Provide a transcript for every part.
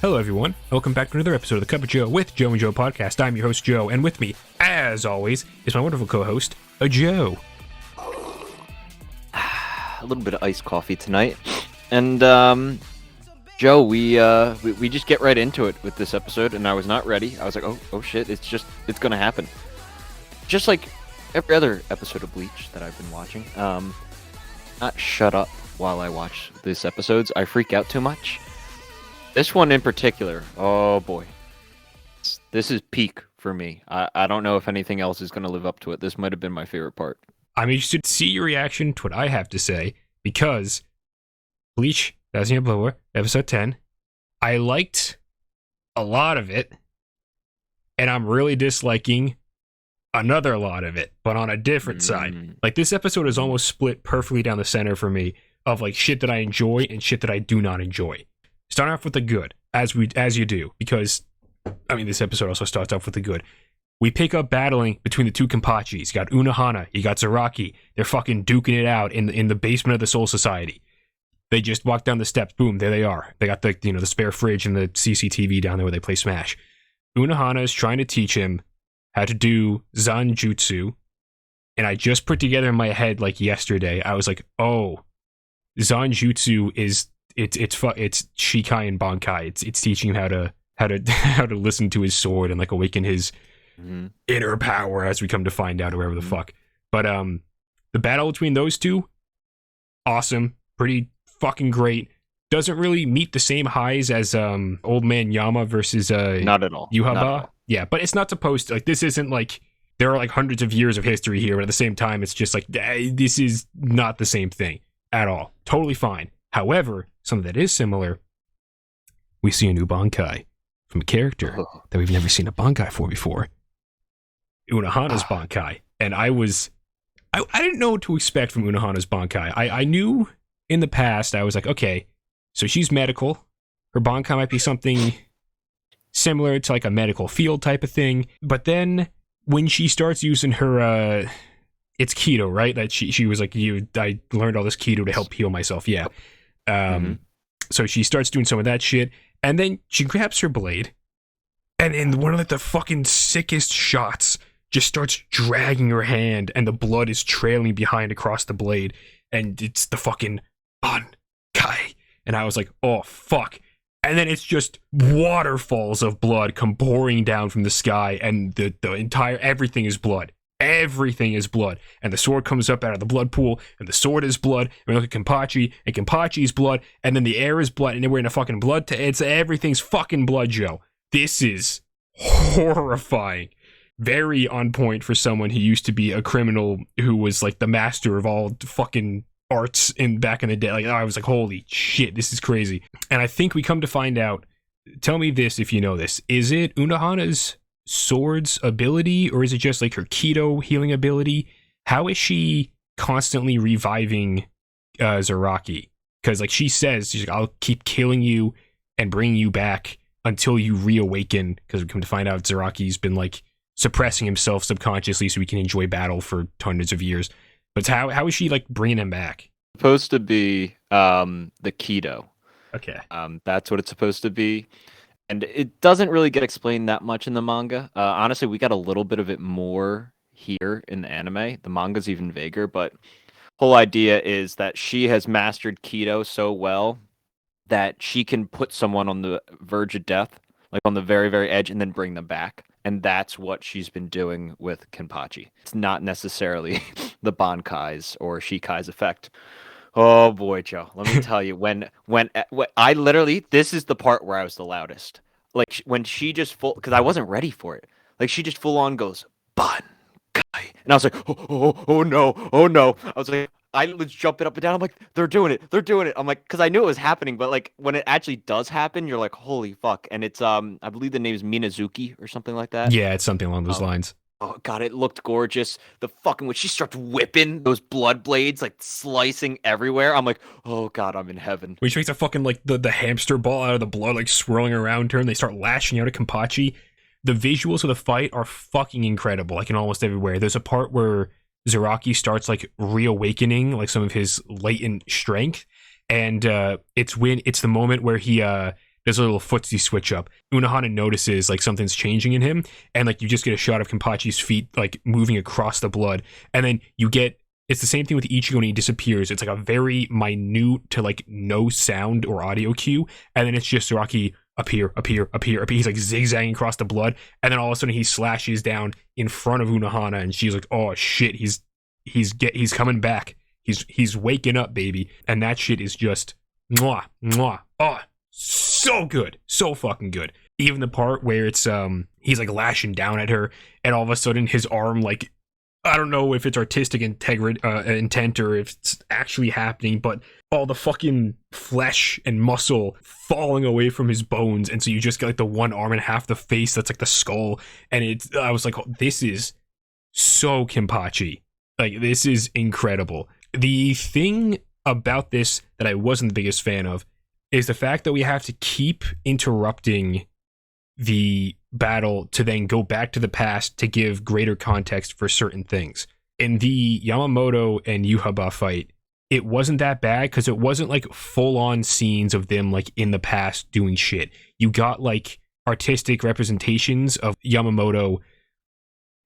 Hello, everyone. Welcome back to another episode of the Cup of Joe with Joe and Joe podcast. I'm your host, Joe, and with me, as always, is my wonderful co-host, Joe. A little bit of iced coffee tonight, and Joe, we just get right into it with this episode, and I was not ready. I was like, oh shit, it's gonna happen, just like every other episode of Bleach that I've been watching. Not shut up while I watch these episodes. I freak out too much. This one in particular, oh boy. This is peak for me. I don't know if anything else is going to live up to it. This might have been my favorite part. I'm interested to see your reaction to what I have to say, because Bleach, TYBW, episode 10, I liked a lot of it, and I'm really disliking another lot of it, but on a different side. Like, this episode is almost split perfectly down the center for me of, like, shit that I enjoy and shit that I do not enjoy. Start off with the good, as you do, because, I mean, this episode also starts off with the good. We pick up battling between the two Kenpachis. You got Unohana, you got Zaraki. They're fucking duking it out in the basement of the Soul Society. They just walk down the steps, boom, there they are. They got the spare fridge and the CCTV down there where they play Smash. Unohana is trying to teach him how to do Zanjutsu, and I just put together in my head, like, yesterday, I was like, oh, Zanjutsu is... It's Shikai and Bankai. It's teaching him how to listen to his sword and, like, awaken his inner power, as we come to find out, or whatever the fuck. But the battle between those two, awesome, pretty fucking great. Doesn't really meet the same highs as Old Man Yama versus not at all. Yuhaba. Not at all. Yeah, but it's not supposed to, like, this isn't like there are like hundreds of years of history here, but at the same time, it's just like this is not the same thing at all. Totally fine. However, something that is similar, we see a new Bankai from a character that we've never seen a Bankai for before. Unohana's Bankai. And I didn't know what to expect from Unohana's Bankai. I knew in the past, I was like, okay, so she's medical. Her Bankai might be something similar to like a medical field type of thing. But then when she starts using her, it's keto, right? That she was like, I learned all this keto to help heal myself. Yeah. So she starts doing some of that shit, and then she grabs her blade, and in one of like the fucking sickest shots, just starts dragging her hand, and the blood is trailing behind across the blade, and it's the fucking Bankai. And I was like, oh fuck. And then it's just waterfalls of blood come pouring down from the sky, and the entire everything is blood. Everything is blood, and the sword comes up out of the blood pool, and the sword is blood. And we look at Kenpachi, and Kenpachi's blood, and then the air is blood, and then we're in a fucking blood. It's everything's fucking blood, Joe. This is horrifying. Very on point for someone who used to be a criminal who was like the master of all fucking arts back in the day. Like, I was like, holy shit, this is crazy. And I think we come to find out. Tell me this if you know this. Is it Unohana's sword's ability, or is it just like her keto healing ability? How is she constantly reviving Zaraki? Because like she says, she's like, I'll keep killing you and bringing you back until you reawaken, because we come to find out Zaraki's been like suppressing himself subconsciously so he can enjoy battle for hundreds of years. But how is she like bringing him back? Supposed to be the keto. Okay. That's what it's supposed to be. And it doesn't really get explained that much in the manga. Honestly, we got a little bit of it more here in the anime. The manga's even vaguer, but whole idea is that she has mastered keto so well that she can put someone on the verge of death, like on the very, very edge, and then bring them back. And that's what she's been doing with Kenpachi. It's not necessarily the Bankai's or Shikai's effect. Oh boy, Joe. Let me tell you, when I literally, this is the part where I was the loudest. Like when she just because I wasn't ready for it. Like she just full on goes Bankai, and I was like, oh no. I was like, I was jumping up and down. I'm like, they're doing it. I'm like, because I knew it was happening, but like when it actually does happen, you're like, holy fuck. And it's I believe the name is Minazuki or something like that. Yeah, it's something along those lines. Oh god, it looked gorgeous. The fucking when she starts whipping those blood blades, like slicing everywhere, I'm like, oh god, I'm in heaven. When she makes a fucking like the hamster ball out of the blood, like swirling around her, and they start lashing out at Kenpachi. The visuals of the fight are fucking incredible, like in almost everywhere. There's a part where Zaraki starts like reawakening like some of his latent strength, and it's the moment where he there's a little footsie switch up. Unohana notices like something's changing in him, and like you just get a shot of Kenpachi's feet like moving across the blood, and then you get it's the same thing with Ichigo when he disappears. It's like a very minute to like no sound or audio cue, and then it's just Zaraki appear. He's like zigzagging across the blood, and then all of a sudden he slashes down in front of Unohana, and she's like, "Oh shit, he's coming back. He's waking up, baby." And that shit is just mwah mwah. Oh, so good, so fucking good. Even the part where it's he's like lashing down at her, and all of a sudden his arm like. I don't know if it's artistic intent or if it's actually happening, but all the fucking flesh and muscle falling away from his bones, and so you just get like the one arm and half the face that's like the skull, and I was like, oh, this is so Kenpachi. Like, this is incredible. The thing about this that I wasn't the biggest fan of is the fact that we have to keep interrupting the battle to then go back to the past to give greater context for certain things. In the Yamamoto and Yuhaba fight, it wasn't that bad because it wasn't like full-on scenes of them like in the past doing shit. You got like artistic representations of Yamamoto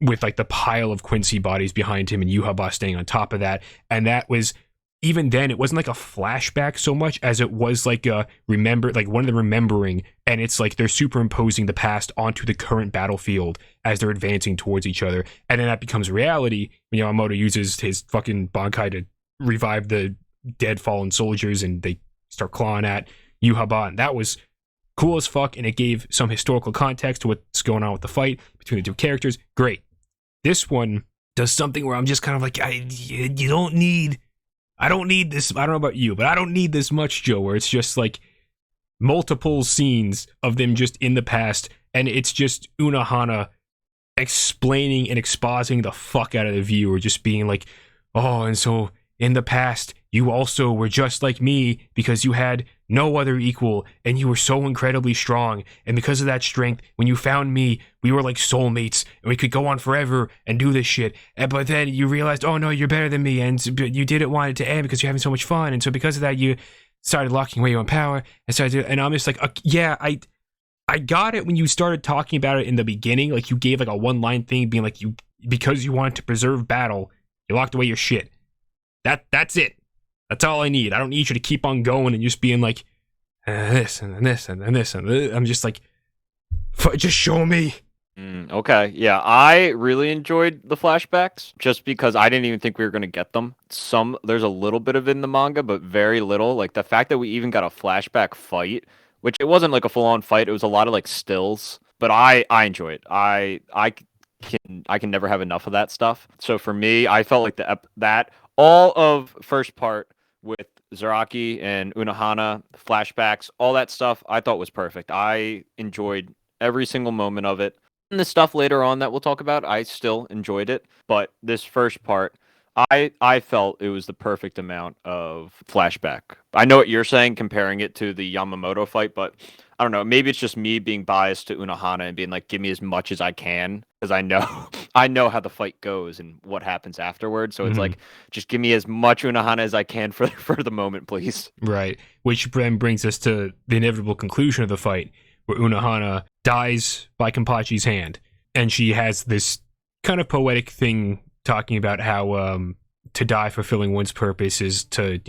with like the pile of Quincy bodies behind him and Yuhaba staying on top of that, and that was even then, it wasn't like a flashback so much as it was like a one of the remembering, and it's like they're superimposing the past onto the current battlefield as they're advancing towards each other, and then that becomes reality when Yamamoto uses his fucking Bankai to revive the dead fallen soldiers, and they start clawing at Yuhaba, and that was cool as fuck, and it gave some historical context to what's going on with the fight between the two characters. Great. This one does something where I'm just kind of like, I don't need this. I don't know about you, but I don't need this much, Joe, where it's just like multiple scenes of them just in the past, and it's just Unohana explaining and expositing the fuck out of the viewer, just being like, oh, and so in the past, you also were just like me because you had no other equal, and you were so incredibly strong, and because of that strength, when you found me, we were like soulmates, and we could go on forever and do this shit, but then you realized, oh no, you're better than me, and you didn't want it to end because you're having so much fun, and so because of that, you started locking away your own power, and I'm just like, yeah, I got it when you started talking about it in the beginning, like you gave like a one-line thing, being like, because you wanted to preserve battle, you locked away your shit. That's it. That's all I need. I don't need you to keep on going and just being like, this and this and this and this. I'm just like, just show me. Okay, yeah, I really enjoyed the flashbacks just because I didn't even think we were going to get them. There's a little bit of it in the manga, but very little. Like the fact that we even got a flashback fight, which it wasn't like a full-on fight. It was a lot of like stills, but I enjoy it. I can never have enough of that stuff. So for me, I felt like that all of first part with Zaraki and Unohana, flashbacks, all that stuff, I thought was perfect. I enjoyed every single moment of it. And the stuff later on that we'll talk about, I still enjoyed it. But this first part, I felt it was the perfect amount of flashback. I know what you're saying, comparing it to the Yamamoto fight, but I don't know. Maybe it's just me being biased to Unohana and being like, give me as much as I can, because I know how the fight goes and what happens afterwards. So it's like, just give me as much Unohana as I can for the moment, please. Right. Which then brings us to the inevitable conclusion of the fight, where Unohana dies by Kenpachi's hand, and she has this kind of poetic thing talking about how to die fulfilling one's purpose is to,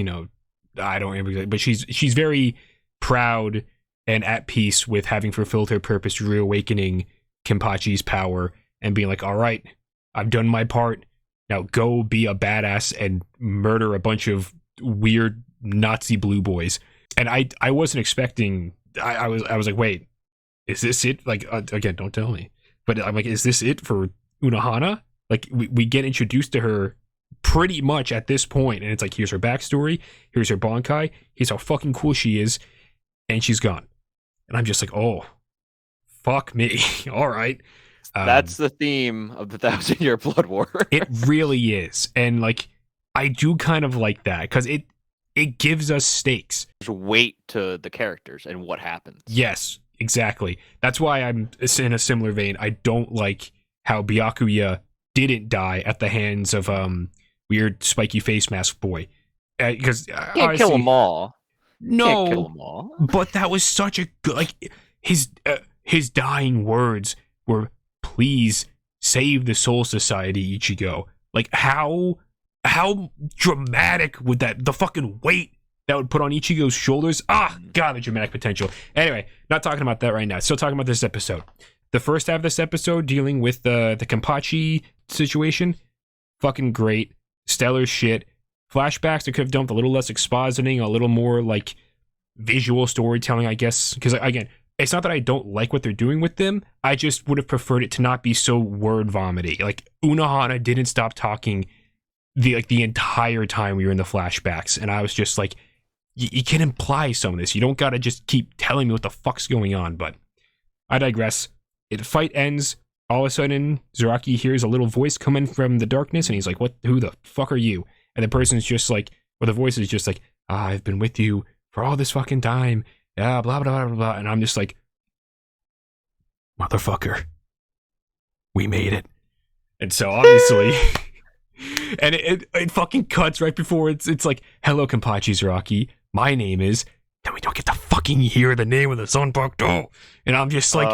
I don't remember, but she's very proud and at peace with having fulfilled her purpose, reawakening Kenpachi's power and being like, all right, I've done my part. Now go be a badass and murder a bunch of weird Nazi blue boys. And I wasn't expecting, I was like, wait, is this it? Like, again, don't tell me. But I'm like, is this it for Unohana? Like, we get introduced to her pretty much at this point, and it's like, here's her backstory, here's her Bankai, here's how fucking cool she is, and she's gone. And I'm just like, oh, fuck me. All right. That's the theme of the 1,000-Year Blood War. It really is. And, like, I do kind of like that, because it gives us stakes. There's weight to the characters and what happens. Yes, exactly. That's why I'm in a similar vein. I don't like how Byakuya didn't die at the hands of weird spiky face mask boy, because you can't kill them all. Can't kill No, them all. but that was such a good, like, his dying words were, "Please save the Soul Society, Ichigo." Like, how dramatic would the fucking weight that would put on Ichigo's shoulders? God, the dramatic potential. Anyway, not talking about that right now. Still talking about this episode. The first half of this episode, dealing with the Kenpachi situation, fucking great. Stellar shit. Flashbacks, they could have dumped a little less expositing, a little more, like, visual storytelling, I guess. Because, again, it's not that I don't like what they're doing with them. I just would have preferred it to not be so word vomity. Like, Unohana didn't stop talking the entire time we were in the flashbacks, and I was just like, you can imply some of this. You don't gotta just keep telling me what the fuck's going on. But I digress. The fight ends. All of a sudden, Zaraki hears a little voice coming from the darkness, and he's like, who the fuck are you? And the person's just like, or the voice is just like, I've been with you for all this fucking time. Yeah, blah, blah, blah, blah. And I'm just like, motherfucker, we made it. And so obviously, and it fucking cuts right before it's like, hello, Kenpachi Zaraki. My name is, then we don't get to fucking hear the name of the Zanpakuto. And I'm just like,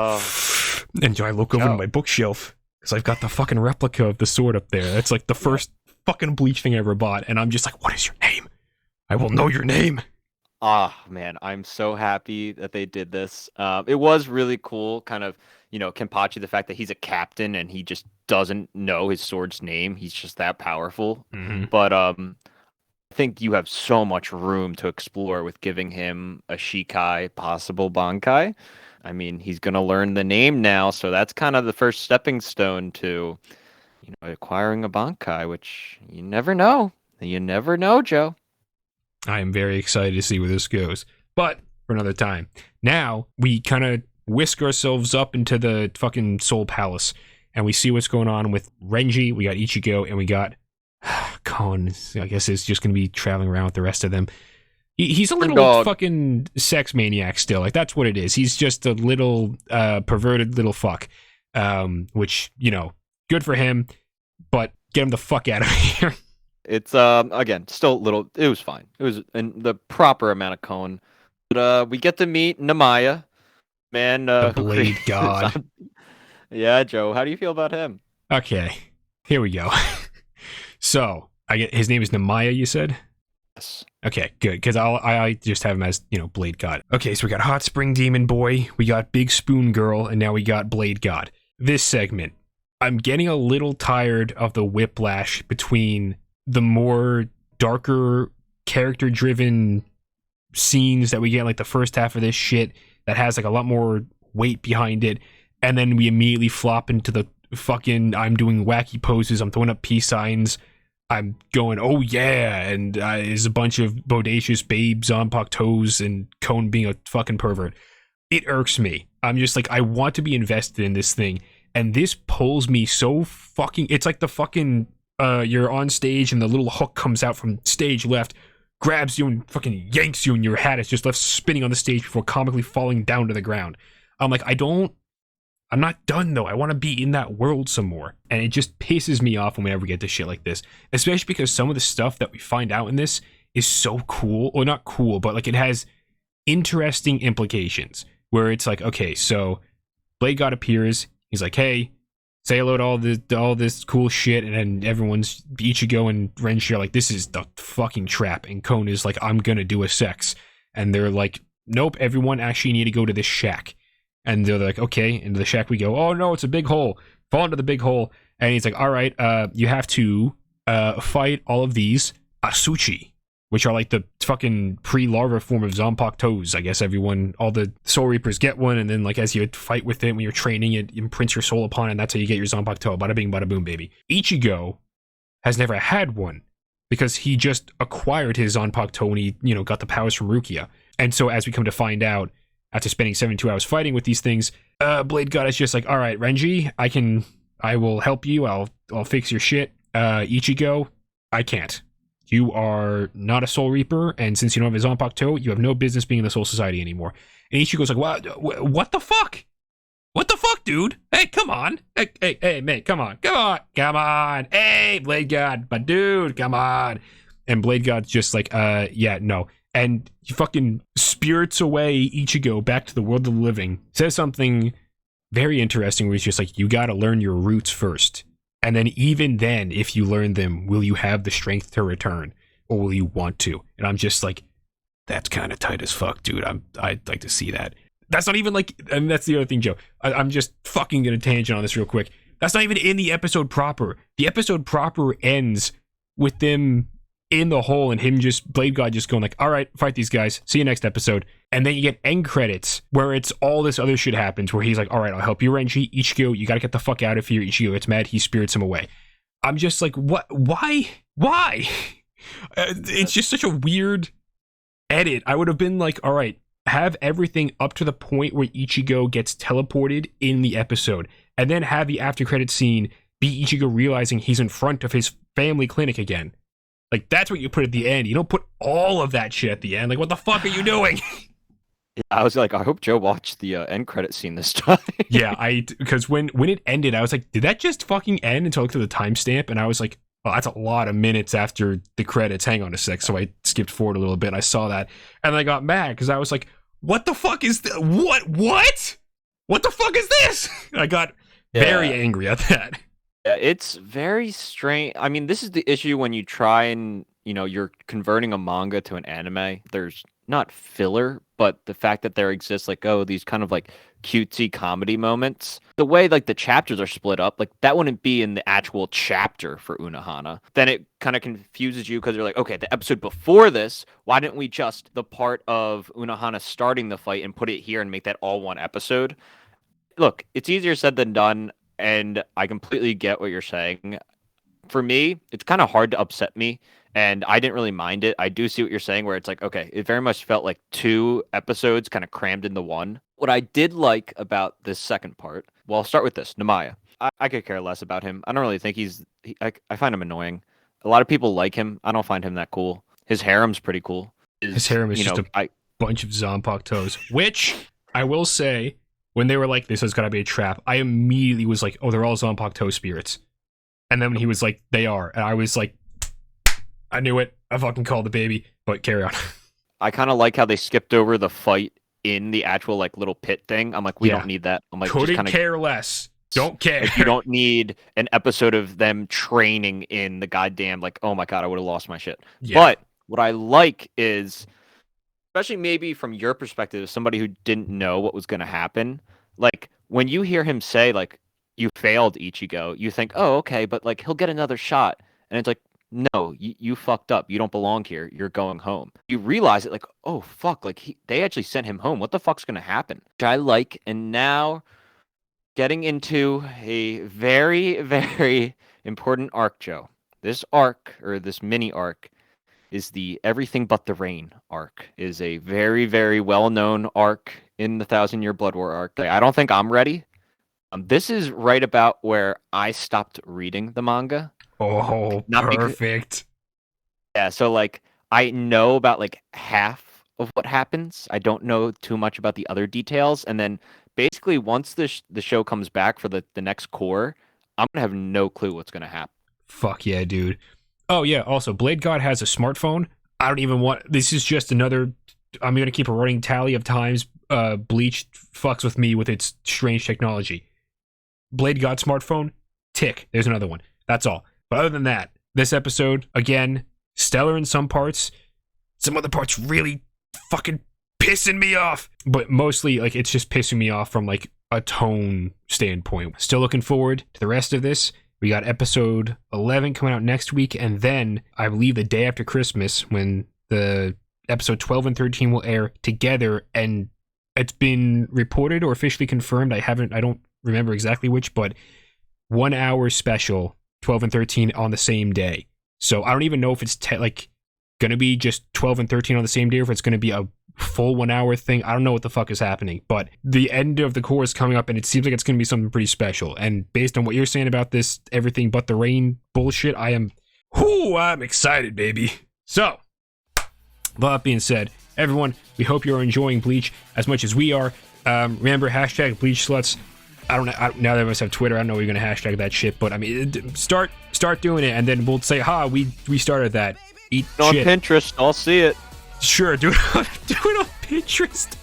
and I look over to my bookshelf because I've got the fucking replica of the sword up there. That's like the first fucking Bleach thing I ever bought. And I'm just like, what is your name? I will know your name. Man, I'm so happy that they did this. It was really cool, kind of, Kenpachi, the fact that he's a captain and he just doesn't know his sword's name. He's just that powerful. Mm-hmm. But I think you have so much room to explore with giving him a Shikai, possible Bankai. I mean, he's going to learn the name now, so that's kind of the first stepping stone to, acquiring a Bankai, which you never know. You never know, Joe. I am very excited to see where this goes. But for another time. Now, we kind of whisk ourselves up into the fucking Soul Palace, and we see what's going on with Renji, we got Ichigo, and we got Kon. I guess is just going to be traveling around with the rest of them. He's a little fucking sex maniac still. Like, that's what it is. He's just a little perverted little fuck. Which, good for him, but get him the fuck out of here. It's, again, still little. It was fine. It was in the proper amount of Kon. But we get to meet Namaya, man. The Blade God. Yeah, Joe, how do you feel about him? Okay, here we go. So, his name is Namaya, you said? Yes. Okay, good, because I just have him as, Blade God. Okay, so we got Hot Spring Demon Boy, we got Big Spoon Girl, and now we got Blade God. This segment, I'm getting a little tired of the whiplash between the more darker, character-driven scenes that we get in, like, the first half of this shit that has, like, a lot more weight behind it, and then we immediately flop into the fucking, I'm doing wacky poses, I'm throwing up peace signs, I'm going, oh yeah, and there's a bunch of bodacious babes on toes and Kon being a fucking pervert. It irks me. I'm just like, I want to be invested in this thing, and this pulls me so fucking, it's like the fucking, you're on stage and the little hook comes out from stage left, grabs you and fucking yanks you, and your hat is just left spinning on the stage before comically falling down to the ground. I'm like, I'm not done though. I want to be in that world some more. And it just pisses me off when we ever get to shit like this. Especially because some of the stuff that we find out in this is so cool. Or not cool, but like it has interesting implications. Where it's like, okay, so Blade God appears. He's like, hey, say hello to all this cool shit. And then everyone's, Ichigo and Renji are like, this is the fucking trap. And Kon is like, I'm gonna do a sex. And they're like, nope, everyone actually need to go to this shack. And they're like, okay, into the shack we go. Oh no, it's a big hole. Fall into the big hole. And he's like, all right, you have to fight all of these Asuchi, which are like the fucking pre-larva form of Zanpakutos. I guess all the Soul Reapers get one, and then like as you fight with it when you're training, it imprints your soul upon it, and that's how you get your Zanpakuto. Bada bing, bada boom, baby. Ichigo has never had one because he just acquired his Zanpakuto when he, got the powers from Rukia. And so as we come to find out, after spending 72 hours fighting with these things, Blade God is just like, all right, Renji, I will help you. I'll fix your shit. Ichigo, I can't. You are not a Soul Reaper, and since you don't have a Zanpakuto, you have no business being in the Soul Society anymore. And Ichigo's like, what the fuck? What the fuck, dude? Hey, come on. Hey, mate, come on. Hey, Blade God, but dude, come on. And Blade God's just like, yeah, no. and he fucking spirits away Ichigo back to the world of the living. Says something very interesting where he's just like, you gotta learn your roots first. And then even then, if you learn them, will you have the strength to return? Or will you want to? And I'm just like, that's kind of tight as fuck, dude. I'd like to see that. That's not even like, and that's the other thing, Joe. I'm just fucking gonna tangent on this real quick. That's not even in the episode proper. The episode proper ends with them in the hole and him just, Blade God just going like, all right, fight these guys. See you next episode. And then you get end credits where it's all this other shit happens where he's like, all right, I'll help you, Renji. Ichigo, you gotta get the fuck out of here. Ichigo gets mad. He spirits him away. I'm just like, what? Why? It's just such a weird edit. I would have been like, all right, have everything up to the point where Ichigo gets teleported in the episode, and then have the after credit scene be Ichigo realizing he's in front of his family clinic again. Like, that's what you put at the end. You don't put all of that shit at the end. Like, what the fuck are you doing? I was like, I hope Joe watched the end credit scene this time. Yeah, because when it ended, I was like, did that just fucking end? Until I looked at the timestamp, and I was like, well, that's a lot of minutes after the credits. Hang on a sec. So I skipped forward a little bit. I saw that, and I got mad because I was like, what the fuck is this? What the fuck is this? I got very angry at that. Yeah, it's very strange. I mean, this is the issue when you try and, you're converting a manga to an anime. There's not filler, but the fact that there exists like, these kind of like cutesy comedy moments. The way like the chapters are split up, like that wouldn't be in the actual chapter for Unohana. Then it kind of confuses you because you're like, okay, the episode before this, why didn't we just the part of Unohana starting the fight and put it here and make that all one episode? Look, it's easier said than done. And I completely get what you're saying. For me, it's kind of hard to upset me, and I didn't really mind it. I do see what you're saying, where it's like, okay, it very much felt like 2 episodes kind of crammed into one. What I did like about this second part, well, I'll start with this, Namaya. I could care less about him. I don't really think I find him annoying. A lot of people like him. I don't find him that cool. His harem's pretty cool. His harem is just a bunch of Zanpakuto toes, which I will say, when they were like, this has got to be a trap, I immediately was like, oh, they're all Zanpakuto spirits. And then when he was like, they are, and I was like, I knew it. I fucking called the baby. But carry on. I kind of like how they skipped over the fight in the actual like little pit thing. I'm like, we don't need that. I'm like, couldn't care less. Don't care. Like, you don't need an episode of them training in the goddamn, like, oh my god, I would have lost my shit. Yeah. But what I like is, especially maybe from your perspective, as somebody who didn't know what was going to happen, like when you hear him say like, you failed, Ichigo, you think, oh, okay, but like he'll get another shot. And it's like, no, you fucked up. You don't belong here. You're going home. You realize it like, oh, fuck, like they actually sent him home. What the fuck's going to happen? Which I like. And now getting into a very, very important arc, Joe. This arc, or this mini arc, is the Everything But the Rain arc. Is a very, very well-known arc in the 1,000-Year Blood War arc. I don't think I'm ready. This is right about where I stopped reading the manga. Oh, perfect. Yeah, so like I know about like half of what happens. I don't know too much about the other details. And then basically once the show comes back for the next core, I'm going to have no clue what's going to happen. Fuck yeah, dude. Oh, yeah. Also, Blade God has a smartphone. I don't even want... This is just another... I'm going to keep a running tally of times Bleach fucks with me with its strange technology. Blade God smartphone, tick. There's another one. That's all. But other than that, this episode, again, stellar in some parts. Some other parts really fucking pissing me off. But mostly, like, it's just pissing me off from, like, a tone standpoint. Still looking forward to the rest of this. We got episode 11 coming out next week, and then I believe the day after Christmas when the episode 12 and 13 will air together, and it's been reported or officially confirmed. I don't remember exactly which, but 1 hour special, 12 and 13 on the same day. So I don't even know if it's gonna be just 12 and 13 on the same day, or if it's gonna be a full 1 hour thing. I don't know what the fuck is happening, but the end of the core is coming up, and it seems like it's gonna be something pretty special. And based on what you're saying about this Everything But the Rain bullshit, I'm excited, baby. So, that being said, everyone, we hope you're enjoying Bleach as much as we are. Remember, hashtag Bleach Sluts. I don't know. Now that of us have Twitter, I don't know we're gonna hashtag that shit, but I mean, start doing it, and then we'll say, we started that. Eat on shit. Pinterest, I'll see it. Sure, do it on Pinterest.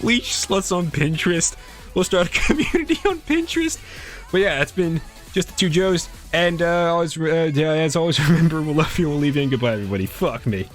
Bleach sluts on Pinterest. We'll start a community on Pinterest. But yeah, that's been just the two Joes. And as always, remember, we'll love you, we'll leave you, and goodbye, everybody. Fuck me.